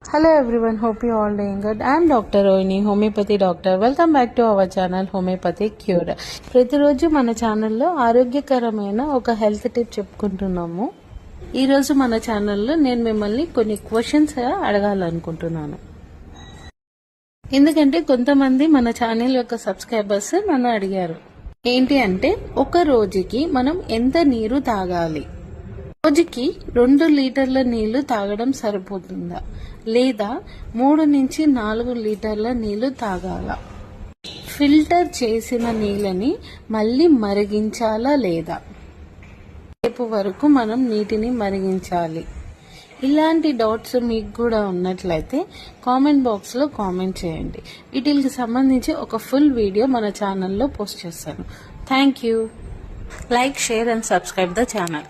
Hello everyone, hope you all doing good. I am Dr. Rohini, homeopathy doctor. Welcome back to our channel Homeopathy Cure. ప్రతిరోజు మన ఛానల్లో ఆరోగ్యకరమైన ఒక health tip చెప్పుకుంటున్నాము. ఈరోజు మన ఛానల్లో నేను మిమ్మల్ని కొన్ని క్వశ్చన్స్ అడగాలనుకుంటున్నాను. ఎందుకంటే కొంతమంది మన ఛానల్ యొక్క సబ్స్క్రైబర్స్ నన్ను అడిగారు. ఏంటి అంటే ఒక రోజుకి మనం ఎంత నీరు తాగాలి, రోజుకి 2 లీటర్ల నీళ్లు తాగడం సరిపోతుందా లేదా 3 నుంచి 4 లీటర్ల నీళ్లు తాగాలా, ఫిల్టర్ చేసిన నీళ్ళని మళ్ళీ మరిగించాలా లేదా, రేపు వరకు మనం నీటిని మరిగించాలి. ఇలాంటి డౌట్స్ మీకు కూడా ఉన్నట్లయితే కామెంట్ బాక్స్ లో కామెంట్ చేయండి. వీటికి సంబంధించి ఒక ఫుల్ వీడియో మన ఛానల్లో పోస్ట్ చేస్తాను. Thank you. Like, share and subscribe the channel.